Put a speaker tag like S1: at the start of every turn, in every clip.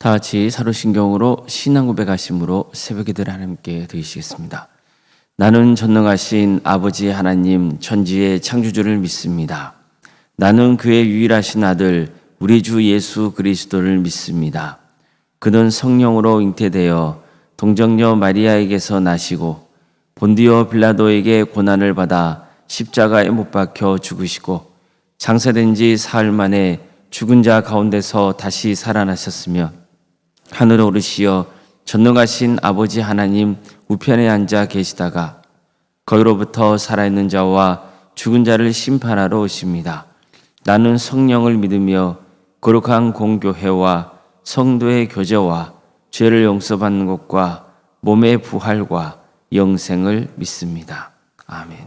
S1: 다 같이 사도신경으로 신앙 고백하심으로 새벽기도를 하나님께 드리시겠습니다. 나는 전능하신 아버지 하나님 천지의 창조주를 믿습니다. 나는 그의 유일하신 아들 우리 주 예수 그리스도를 믿습니다. 그는 성령으로 잉태되어 동정녀 마리아에게서 나시고 본디오 빌라도에게 고난을 받아 십자가에 못 박혀 죽으시고 장사된 지 사흘 만에 죽은 자 가운데서 다시 살아나셨으며 하늘에 오르시어 전능하신 아버지 하나님 우편에 앉아 계시다가 거기로부터 살아있는 자와 죽은 자를 심판하러 오십니다. 나는 성령을 믿으며 거룩한 공교회와 성도의 교제와 죄를 용서받는 것과 몸의 부활과 영생을 믿습니다. 아멘.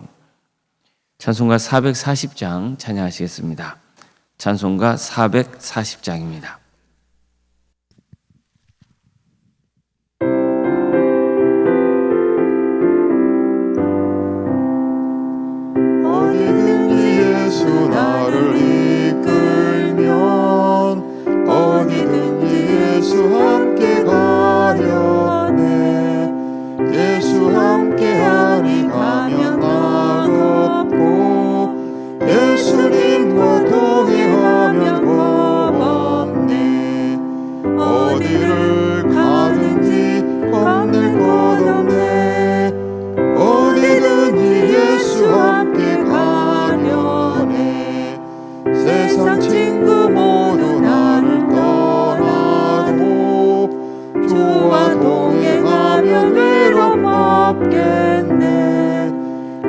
S1: 찬송가 440장 찬양하시겠습니다. 찬송가 440장입니다.
S2: 예수 나를 이끌면 어디든지 예수 함께 가려네. 예수 함께하니 가면 나롭고 예수님과 동행하면 겁없네. 어디를 가든지 겁낼 것 없네. 어디든지 예수 함께 가려네. 세상 친구 모두 나를 떠나도 주와 동행하면 외로움 없겠네.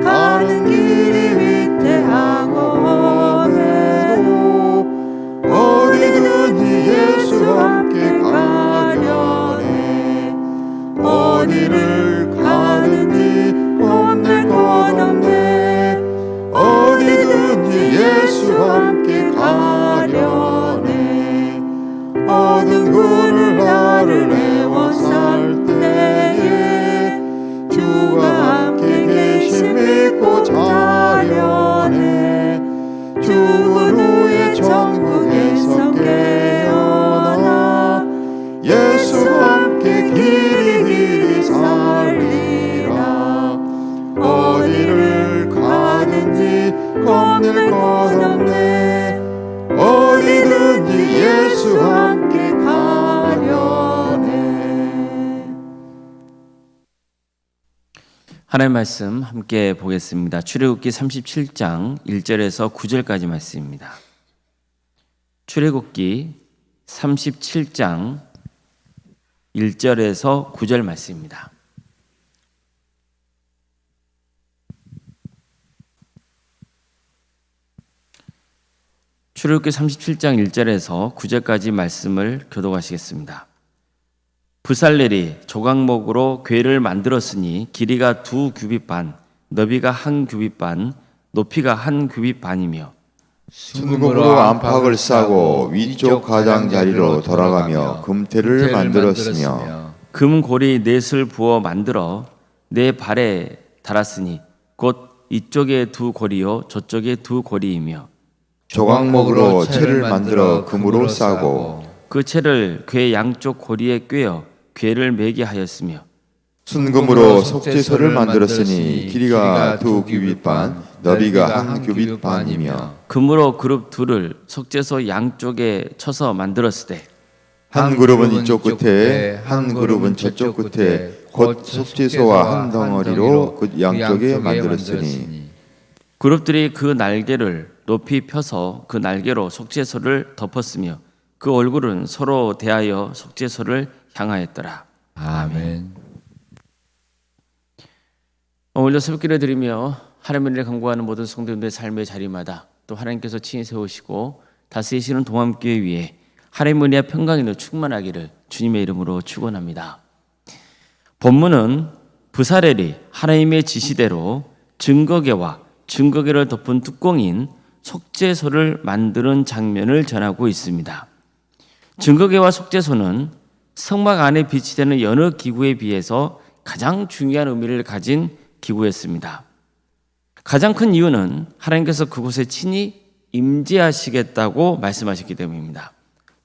S2: 가는 길이 위태하고 해도 어디든지 예수 함께 가려네. 어디를 가든지 겁낼 것 없네. 어디든지 예수 함께 가려네. 어두운 굴을 나를 애워쌀 때에 주가 함께 계심 믿고 자려네. 죽은 후에 천국에서 깨어나 예수 함께 길이 살리라. 어디를 가든지 겁낼 것 없네. 어디든지 예수 함께 가려네.
S1: 하나님의 말씀 함께 보겠습니다. 출애굽기 37장 1절에서 9절까지 말씀입니다. 출애굽기 37장 1절에서 9절 말씀입니다. 출애굽기 37장 1절에서 9절까지 말씀을 교독하시겠습니다. 부살렐이 조각목으로 궤를 만들었으니 길이가 2규빗 반, 너비가 1규빗 반, 높이가 1규빗 반이며
S3: 순금으로 안팎을 싸고 위쪽 가장자리로 돌아가며 금태를 만들었으며
S1: 금고리 넷을 부어 만들어 네 발에 달았으니 곧 이쪽에 2고리요 저쪽에 2고리이며
S3: 조각목으로 채를 만들어 금으로 싸고
S1: 그 채를 궤 양쪽 고리에 꿰어 궤를 매게 하였으며
S3: 순금으로 속죄소를 만들었으니 길이가 2규빗 반, 너비가 1규빗 반이며
S1: 금으로 그룹 둘을 속죄소 양쪽에 쳐서 만들었으되
S3: 한 그룹은 이쪽 끝에 한 그룹은 저쪽 끝에 곧 속죄소와 한 덩어리로 그 양쪽에 만들었으니
S1: 그룹들이 그 날개를 높이 펴서 그 날개로 속죄소를 덮었으며 그 얼굴은 서로 대하여 속죄소를 향하였더라.
S4: 아멘.
S1: 오늘도 새벽기를 드리며 하나님의 은혜를 간구하는 모든 성도님들의 삶의 자리마다 또 하나님께서 친히 세우시고 다스리시는 동함교회 위에 하나님의 은혜와 평강이 충만하기를 주님의 이름으로 축원합니다. 본문은 부살렐이 하나님의 지시대로 증거궤와 증거궤를 덮은 뚜껑인 속죄소를 만드는 장면을 전하고 있습니다. 증거궤와 속죄소는 성막 안에 비치되는 여러 기구에 비해서 가장 중요한 의미를 가진 기구였습니다. 가장 큰 이유는 하나님께서 그곳에 친히 임재하시겠다고 말씀하셨기 때문입니다.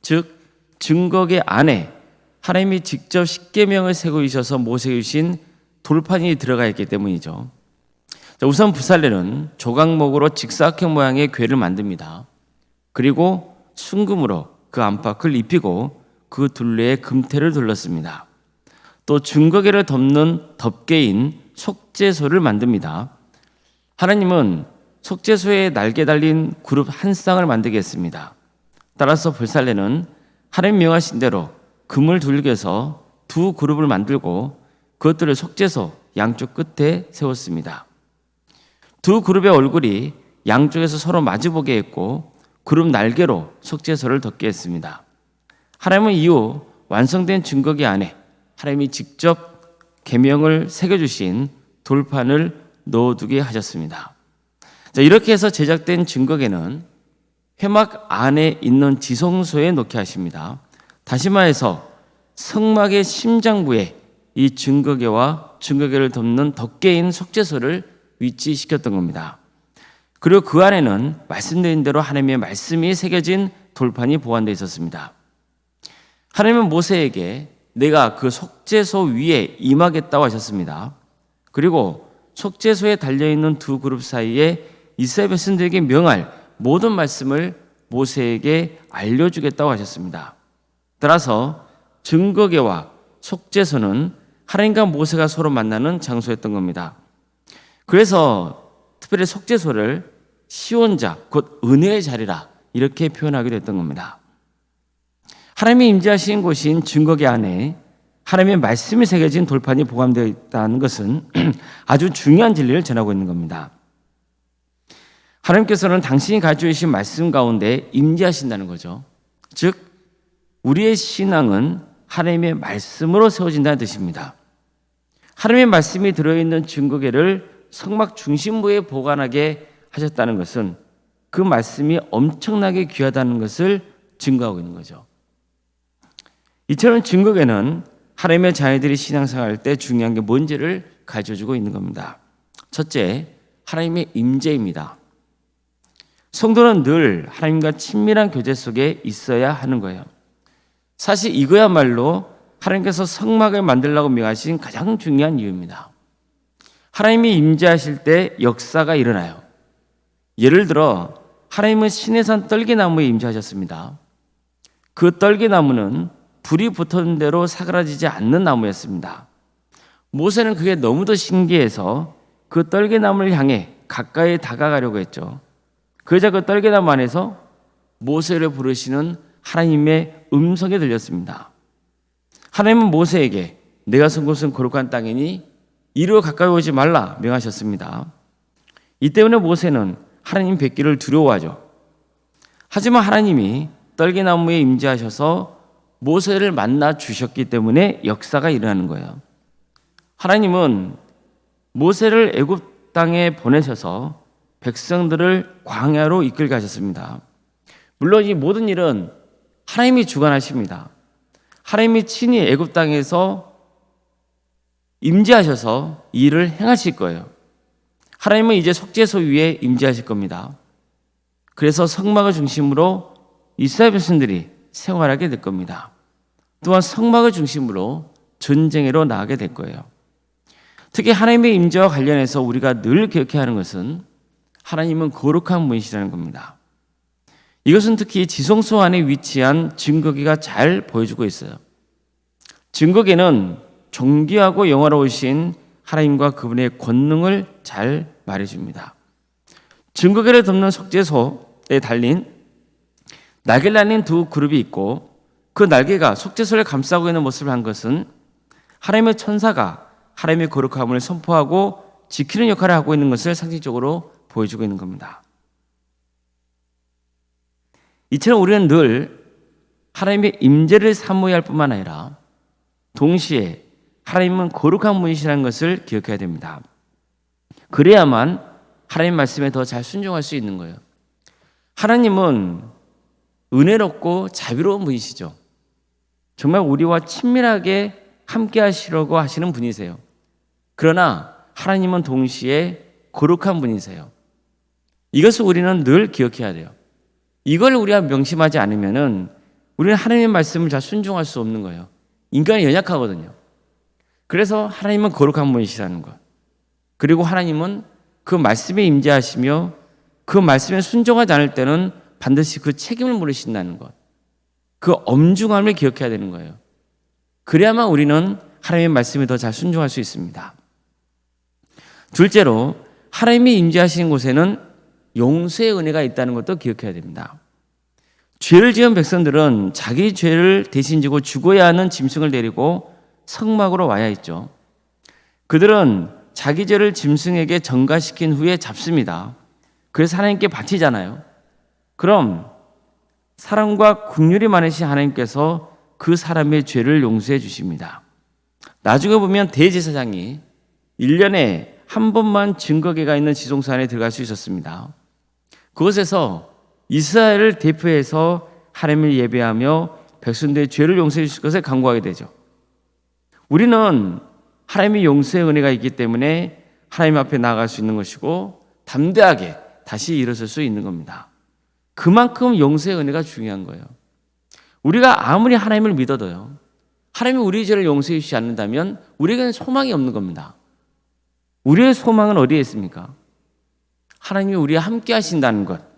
S1: 즉 증거계 안에 하나님이 직접 십계명을 세고 주셔서 모세에게 주신 돌판이 들어가 있기 때문이죠. 우선 부살레는 조각목으로 직사각형 모양의 궤를 만듭니다. 그리고 순금으로 그 안팎을 입히고 그 둘레에 금태를 둘렀습니다. 또 증거계를 덮는 덮개인 속죄소를 만듭니다. 하나님은 속죄소에 날개 달린 그룹 한 쌍을 만들게 했습니다. 따라서 불살레는 하나님 명하신 대로 금을 둘겨서 두 그룹을 만들고 그것들을 속죄소 양쪽 끝에 세웠습니다. 두 그룹의 얼굴이 양쪽에서 서로 마주보게 했고 그룹 날개로 속죄소를 덮게 했습니다. 하나님은 이후 완성된 증거계 안에 하나님이 직접 계명을 새겨주신 돌판을 넣어두게 하셨습니다. 이렇게 해서 제작된 증거계는 회막 안에 있는 지성소에 놓게 하십니다. 다시 말해서 성막의 심장부에 이 증거계와 증거계를 덮는 덮개인 속죄소를 위치시켰던 겁니다. 그리고 그 안에는 말씀드린 대로 하나님의 말씀이 새겨진 돌판이 보관되어 있었습니다. 하나님은 모세에게 내가 그 속죄소 위에 임하겠다고 하셨습니다. 그리고 속죄소에 달려있는 두 그룹 사이에 이스라엘 백성들에게 명할 모든 말씀을 모세에게 알려주겠다고 하셨습니다. 따라서 증거계와 속죄소는 하나님과 모세가 서로 만나는 장소였던 겁니다. 그래서 특별히 속죄소를 시온자, 곧 은혜의 자리라 이렇게 표현하기도 했던 겁니다. 하나님이 임재하신 곳인 증거계 안에 하나님의 말씀이 새겨진 돌판이 보관되어 있다는 것은 아주 중요한 진리를 전하고 있는 겁니다. 하나님께서는 당신이 가지고 계신 말씀 가운데 임재하신다는 거죠. 즉 우리의 신앙은 하나님의 말씀으로 세워진다는 뜻입니다. 하나님의 말씀이 들어있는 증거계를 성막 중심부에 보관하게 하셨다는 것은 그 말씀이 엄청나게 귀하다는 것을 증거하고 있는 거죠. 이처럼 증거계는 하나님의 자녀들이 신앙생활할 때 중요한 게 뭔지를 가르쳐주고 있는 겁니다. 첫째, 하나님의 임재입니다. 성도는 늘 하나님과 친밀한 교제 속에 있어야 하는 거예요. 사실 이거야말로 하나님께서 성막을 만들라고 명하신 가장 중요한 이유입니다. 하나님이 임재하실 때 역사가 일어나요. 예를 들어 하나님은 시내산 떨기나무에 임재하셨습니다. 그 떨기나무는 불이 붙은 대로 사그라지지 않는 나무였습니다. 모세는 그게 너무도 신기해서 그 떨기나무를 향해 가까이 다가가려고 했죠. 그러자 그 떨기나무 안에서 모세를 부르시는 하나님의 음성이 들렸습니다. 하나님은 모세에게 내가 선 곳은 거룩한 땅이니 이리로 가까이 오지 말라 명하셨습니다. 이 때문에 모세는 하나님 뵙기를 두려워하죠. 하지만 하나님이 떨기나무에 임재하셔서 모세를 만나 주셨기 때문에 역사가 일어나는 거예요. 하나님은 모세를 애굽 땅에 보내셔서 백성들을 광야로 이끌게 하셨습니다. 물론 이 모든 일은 하나님이 주관하십니다. 하나님이 친히 애굽 땅에서 임재하셔서 이 일을 행하실 거예요. 하나님은 이제 속죄소 위에 임재하실 겁니다. 그래서 성막을 중심으로 이스라엘 백성들이 생활하게 될 겁니다. 또한 성막을 중심으로 전쟁으로 나가게 될 거예요. 특히 하나님의 임재와 관련해서 우리가 늘 기억해야 하는 것은 하나님은 거룩한 분이시라는 겁니다. 이것은 특히 지성소 안에 위치한 증거계가 잘 보여주고 있어요. 증거계는 존귀하고 영화로우신 하나님과 그분의 권능을 잘 말해줍니다. 증거계를 덮는 속죄소에 달린 날개를 달린 두 그룹이 있고 그 날개가 속죄소를 감싸고 있는 모습을 한 것은 하나님의 천사가 하나님의 거룩함을 선포하고 지키는 역할을 하고 있는 것을 상징적으로 보여주고 있는 겁니다. 이처럼 우리는 늘 하나님의 임재를 사모해야 할 뿐만 아니라 동시에 하나님은 거룩한 분이시라는 것을 기억해야 됩니다. 그래야만 하나님 말씀에 더 잘 순종할 수 있는 거예요. 하나님은 은혜롭고 자비로운 분이시죠. 정말 우리와 친밀하게 함께 하시려고 하시는 분이세요. 그러나 하나님은 동시에 거룩한 분이세요. 이것을 우리는 늘 기억해야 돼요. 이걸 우리가 명심하지 않으면은 우리는 하나님의 말씀을 잘 순종할 수 없는 거예요. 인간이 연약하거든요. 그래서 하나님은 거룩한 분이시라는 것. 그리고 하나님은 그 말씀에 임재하시며 그 말씀에 순종하지 않을 때는 반드시 그 책임을 물으신다는 것. 그 엄중함을 기억해야 되는 거예요. 그래야만 우리는 하나님의 말씀에 더 잘 순종할 수 있습니다. 둘째로 하나님이 임재하시는 곳에는 용서의 은혜가 있다는 것도 기억해야 됩니다. 죄를 지은 백성들은 자기 죄를 대신 지고 죽어야 하는 짐승을 데리고 성막으로 와야 했죠. 그들은 자기 죄를 짐승에게 전가시킨 후에 잡습니다. 그래서 하나님께 바치잖아요. 그럼 사랑과 긍휼이 많으신 하나님께서 그 사람의 죄를 용서해 주십니다. 나중에 보면 대제사장이 1년에 한 번만 증거궤가 있는 지성소 안에 들어갈 수 있었습니다. 그곳에서 이스라엘을 대표해서 하나님을 예배하며 백성들의 죄를 용서해 주실 것을 간구하게 되죠. 우리는 하나님의 용서의 은혜가 있기 때문에 하나님 앞에 나아갈 수 있는 것이고 담대하게 다시 일어설 수 있는 겁니다. 그만큼 용서의 은혜가 중요한 거예요. 우리가 아무리 하나님을 믿어도요, 하나님이 우리의 죄를 용서해 주시지 않는다면 우리에게는 소망이 없는 겁니다. 우리의 소망은 어디에 있습니까? 하나님이 우리와 함께 하신다는 것.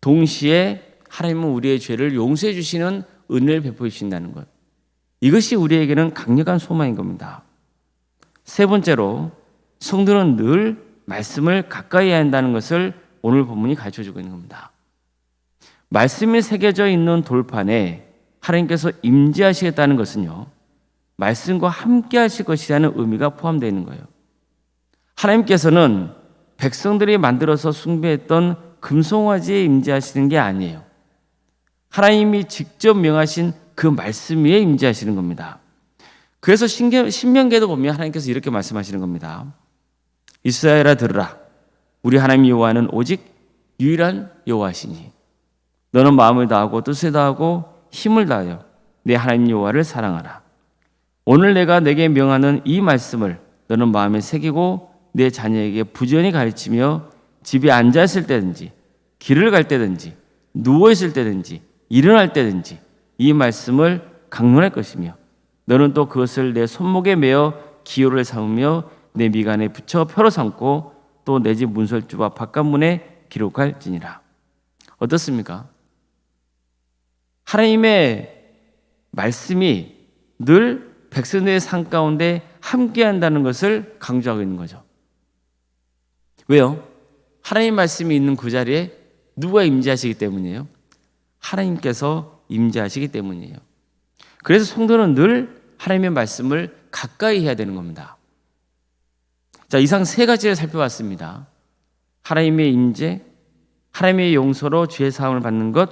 S1: 동시에 하나님은 우리의 죄를 용서해 주시는 은혜를 베풀어 주신다는 것. 이것이 우리에게는 강력한 소망인 겁니다. 세 번째로 성도는 늘 말씀을 가까이 해야 한다는 것을 오늘 본문이 가르쳐주고 있는 겁니다. 말씀이 새겨져 있는 돌판에 하나님께서 임재하시겠다는 것은요, 말씀과 함께 하실 것이라는 의미가 포함되어 있는 거예요. 하나님께서는 백성들이 만들어서 숭배했던 금송아지에 임재하시는 게 아니에요. 하나님이 직접 명하신 그 말씀 위에 임재하시는 겁니다. 그래서 신명기에도 보면 하나님께서 이렇게 말씀하시는 겁니다. 이스라엘아 들으라. 우리 하나님 여호와는 오직 유일한 여호와시니 너는 마음을 다하고 뜻을 다하고 힘을 다하여 내 하나님 여호와를 사랑하라. 오늘 내가 내게 명하는 이 말씀을 너는 마음에 새기고 내 자녀에게 부지런히 가르치며 집에 앉아 있을 때든지 길을 갈 때든지 누워 있을 때든지 일어날 때든지 이 말씀을 강론할 것이며 너는 또 그것을 내 손목에 매어 기호를 삼으며 내 미간에 붙여 표로 삼고 또 내 집 문설주와 바깥문에 기록할지니라. 어떻습니까? 하나님의 말씀이 늘 백성들의 삶 가운데 함께한다는 것을 강조하고 있는 거죠. 왜요? 하나님 말씀이 있는 그 자리에 누가 임재하시기 때문이에요? 하나님께서 임재하시기 때문이에요. 그래서 성도는 늘 하나님의 말씀을 가까이 해야 되는 겁니다. 자, 이상 세 가지를 살펴봤습니다. 하나님의 임재, 하나님의 용서로 죄 사함을 받는 것,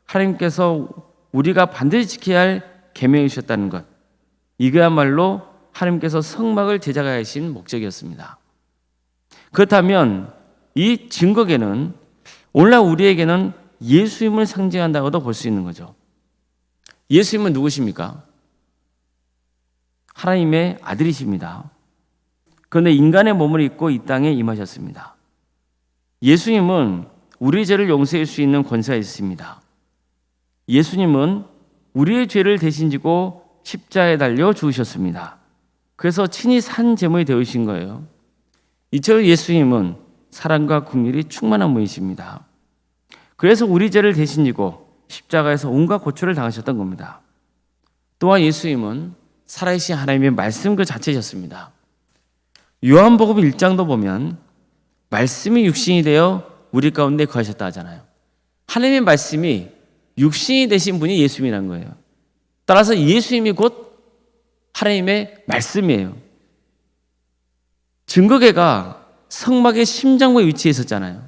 S1: 하나님께서 우리가 반드시 지켜야 할 계명이 주셨다는 것. 이거야말로 하나님께서 성막을 제작하신 목적이었습니다. 그렇다면 이 증거궤는 오늘날 우리에게는 예수님을 상징한다고도 볼 수 있는 거죠. 예수님은 누구십니까? 하나님의 아들이십니다. 그런데 인간의 몸을 입고 이 땅에 임하셨습니다. 예수님은 우리의 죄를 용서할 수 있는 권세가 있습니다. 예수님은 우리의 죄를 대신 지고 십자가에 달려 죽으셨습니다. 그래서 친히 산 제물이 되어주신 거예요. 이처럼 예수님은 사랑과 긍휼이 충만한 분이십니다. 그래서 우리 죄를 대신 지고 십자가에서 온갖 고초를 당하셨던 겁니다. 또한 예수님은 살아계신 하나님의 말씀 그 자체셨습니다. 요한복음 1장도 보면 말씀이 육신이 되어 우리 가운데 거하셨다 하잖아요. 하나님의 말씀이 육신이 되신 분이 예수님이라는 거예요. 따라서 예수님이 곧 하나님의 말씀이에요. 증거궤가 성막의 심장부에 위치해 있었잖아요.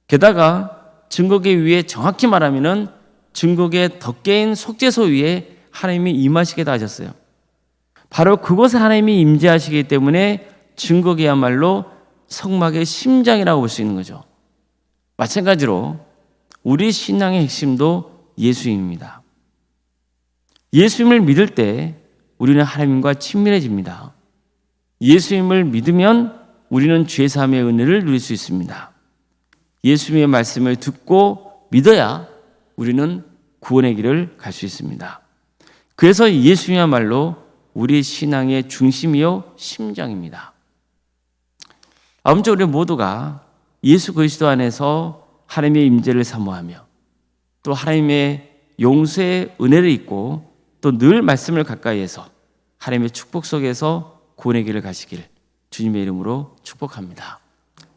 S1: 게다가 증거궤 위에 정확히 말하면은 증거궤 덮개인 속죄소 위에 하나님이 임하시게 하셨어요. 바로 그곳에 하나님이 임재하시기 때문에 증거궤야말로 성막의 심장이라고 볼 수 있는 거죠. 마찬가지로 우리 신앙의 핵심도 예수님입니다. 예수님을 믿을 때 우리는 하나님과 친밀해집니다. 예수님을 믿으면 우리는 죄사함의 은혜를 누릴 수 있습니다. 예수님의 말씀을 듣고 믿어야 우리는 구원의 길을 갈 수 있습니다. 그래서 예수님이야말로 우리 신앙의 중심이요 심장입니다. 아무쪼 우리 모두가 예수 그리스도 안에서 하나님의 임재를 사모하며 또 하나님의 용서의 은혜를 잊고 또 늘 말씀을 가까이해서 하나님의 축복 속에서 구원의 길을 가시길 주님의 이름으로 축복합니다.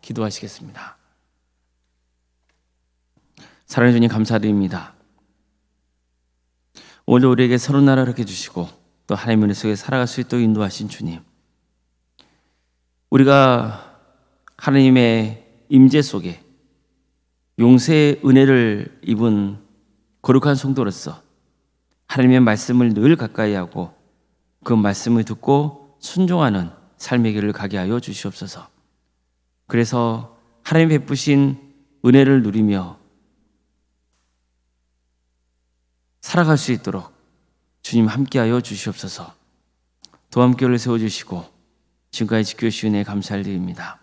S1: 기도하시겠습니다. 사랑해 주님 감사드립니다. 오늘 우리에게 새로운 나라를 이렇게 주시고 또 하나님의 은혜 속에 살아갈 수 있도록 인도하신 주님, 우리가 하나님의 임재 속에 용서의 은혜를 입은 거룩한 성도로서 하나님의 말씀을 늘 가까이 하고 그 말씀을 듣고 순종하는 삶의 길을 가게 하여 주시옵소서. 그래서 하나님 베푸신 은혜를 누리며 살아갈 수 있도록 주님 함께하여 주시옵소서. 도암교회를 세워주시고 지금까지 지켜주신 은혜에 감사를 드립니다.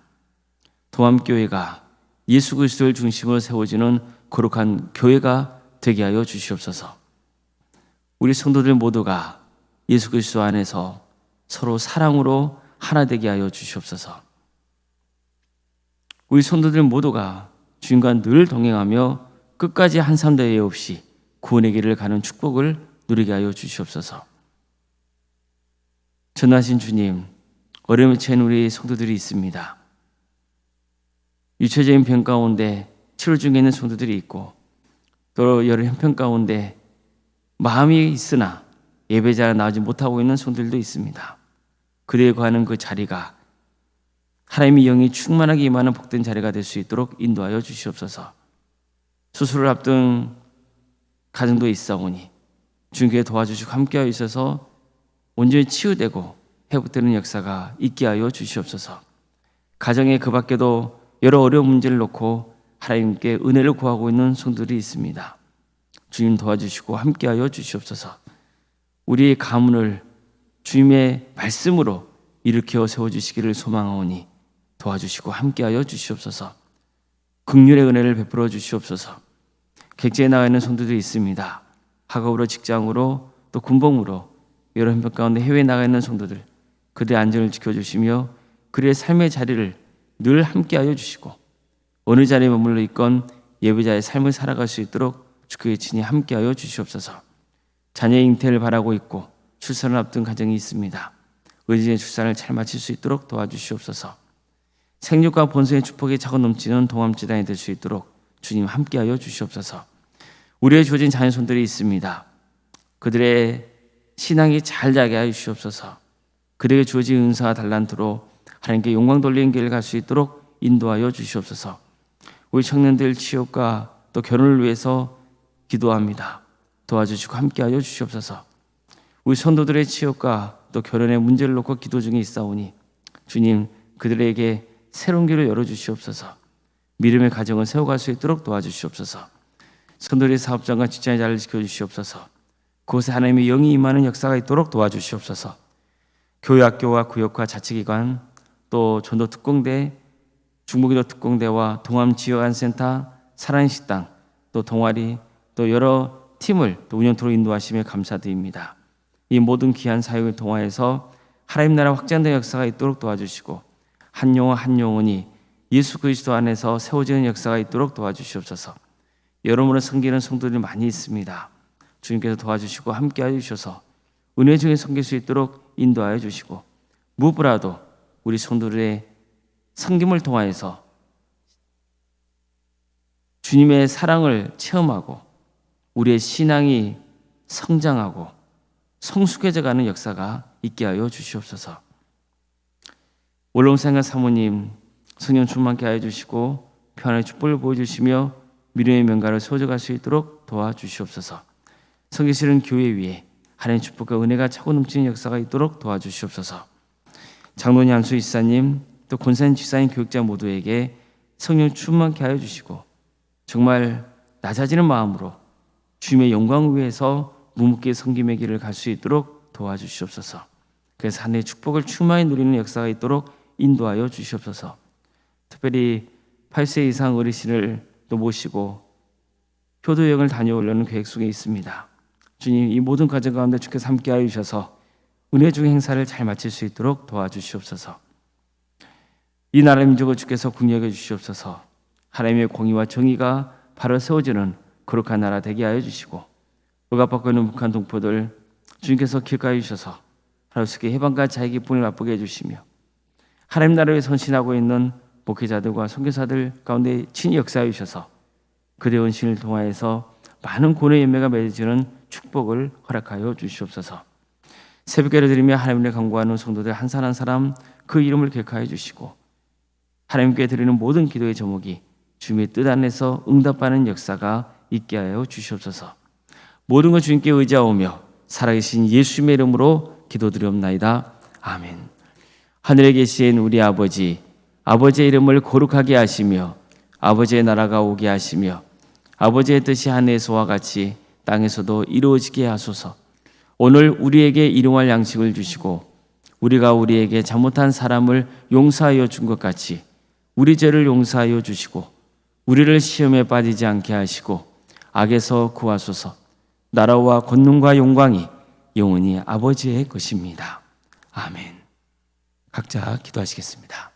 S1: 도암교회가 예수 그리스도를 중심으로 세워지는 거룩한 교회가 되게 하여 주시옵소서. 우리 성도들 모두가 예수 그리스도 안에서 서로 사랑으로 하나 되게 하여 주시옵소서. 우리 성도들 모두가 주님과 늘 동행하며 끝까지 한 사람도 예외 없이 구원의 길을 가는 축복을 누리게 하여 주시옵소서. 전하신 주님, 어려움에 처한 우리 성도들이 있습니다. 유체적인 병 가운데 치료 중에 있는 성도들이 있고 또 여러 형편 가운데 마음이 있으나 예배자가 나오지 못하고 있는 성도들도 있습니다. 그들에 관한 그 자리가 하나님의 영이 충만하게 임하는 복된 자리가 될 수 있도록 인도하여 주시옵소서. 수술을 앞둔 가정도 있사오니 주님께 도와주시고 함께하여 있어서 온전히 치유되고 회복되는 역사가 있게 하여 주시옵소서. 가정에 그 밖에도 여러 어려운 문제를 놓고 하나님께 은혜를 구하고 있는 성도들이 있습니다. 주님 도와주시고 함께하여 주시옵소서. 우리의 가문을 주님의 말씀으로 일으켜 세워주시기를 소망하오니 도와주시고 함께하여 주시옵소서. 긍휼의 은혜를 베풀어 주시옵소서. 객지에 나가 있는 성도들이 있습니다. 학업으로 직장으로 또 군복무로 여러 형편 가운데 해외에 나가 있는 성도들, 그들의 안전을 지켜주시며 그들의 삶의 자리를 늘 함께하여 주시고 어느 자리에 머물러 있건 예배자의 삶을 살아갈 수 있도록 주께 친히 함께하여 주시옵소서. 자녀의 잉태를 바라고 있고 출산을 앞둔 가정이 있습니다. 의지의 출산을 잘 마칠 수 있도록 도와주시옵소서. 생육과 본성의 축복이 차고 넘치는 동암지단이 될 수 있도록 주님 함께하여 주시옵소서. 우리의 주어진 자녀손들이 있습니다. 그들의 신앙이 잘 자게 하여 주시옵소서. 그들에게 주어진 은사와 달란트로 하나님께 영광 돌리는 길을 갈 수 있도록 인도하여 주시옵소서. 우리 청년들 취업과 또 결혼을 위해서 기도합니다. 도와주시고 함께하여 주시옵소서. 우리 성도들의 취업과 또 결혼의 문제를 놓고 기도 중에 있사오니 주님 그들에게 새로운 길을 열어주시옵소서. 믿음의 가정을 세워갈 수 있도록 도와주시옵소서. 성도들의 사업장과 직장의 자리를 지켜주시옵소서. 그곳에 하나님의 영이 임하는 역사가 있도록 도와주시옵소서. 교회 학교와 구역과 자치기관 또 전도 특공대, 중부기도 특공대와 동암 지역안센터, 사랑의 식당, 또 동아리, 또 여러 팀을 또 운영토록 인도하시며 감사드립니다. 이 모든 귀한 사역을 통하여서 하나님 나라 확장된 역사가 있도록 도와주시고 한 영혼 한 영혼이 예수 그리스도 안에서 세워지는 역사가 있도록 도와주시옵소서. 여러모로 섬기는 성도들이 많이 있습니다. 주님께서 도와주시고 함께하여 주셔서 은혜 중에 섬길 수 있도록 인도하여 주시고 무엇보다도 우리 성도들의 섬김을 통하여서 주님의 사랑을 체험하고 우리의 신앙이 성장하고 성숙해져가는 역사가 있게 하여 주시옵소서. 원로생각 사모님 성령 충만케 하여 주시고 평안의 축복을 보여주시며 미래의 명가를 소져갈 수 있도록 도와주시옵소서. 섬기시는 교회 위에 하나님의 축복과 은혜가 차고 넘치는 역사가 있도록 도와주시옵소서. 장로님, 안수 이사님, 또 권사님, 집사님, 교육자 모두에게 성령 충만케 하여 주시고 정말 낮아지는 마음으로 주님의 영광을 위해서 묵묵히 섬김의 길을 갈 수 있도록 도와주시옵소서. 그래서 하나님의 축복을 충만히 누리는 역사가 있도록 인도하여 주시옵소서. 특별히 8세 이상 어르신을 또 모시고 효도 여행을 다녀오려는 계획 속에 있습니다. 주님, 이 모든 과정 가운데 주께서 함께하여 주셔서 은혜 중 행사를 잘 마칠 수 있도록 도와주시옵소서. 이 나라 민족을 주께서 국력해 주시옵소서. 하나님의 공의와 정의가 바로 세워지는 거룩한 나라 되게 하여 주시고, 억압받고 있는 북한 동포들 주님께서 길가해 주셔서 하루속에 해방과 자의 기쁨을 맛보게 해주시며, 하나님 나라에 선신하고 있는 목회자들과 선교사들 가운데 친히 역사해 주셔서 그대의 헌신을 통하여서 많은 고뇌의 열매가 맺어지는 축복을 허락하여 주시옵소서. 새벽기를 드리며 하나님을 간구하는 성도들 한 사람 한 사람 그 이름을 기억하여 주시고, 하나님께 드리는 모든 기도의 제목이 주님의 뜻 안에서 응답하는 역사가 있게 하여 주시옵소서. 모든 것 주님께 의지하오며 살아계신 예수님의 이름으로 기도드리옵나이다. 아멘. 하늘에 계신 우리 아버지, 아버지의 이름을 거룩하게 하시며 아버지의 나라가 오게 하시며 아버지의 뜻이 하늘에서와 같이 땅에서도 이루어지게 하소서. 오늘 우리에게 일용할 양식을 주시고 우리가 우리에게 잘못한 사람을 용서하여 준 것 같이 우리 죄를 용서하여 주시고 우리를 시험에 빠지지 않게 하시고 악에서 구하소서. 나라와 권능과 영광이 영원히 아버지의 것입니다. 아멘. 각자 기도하시겠습니다.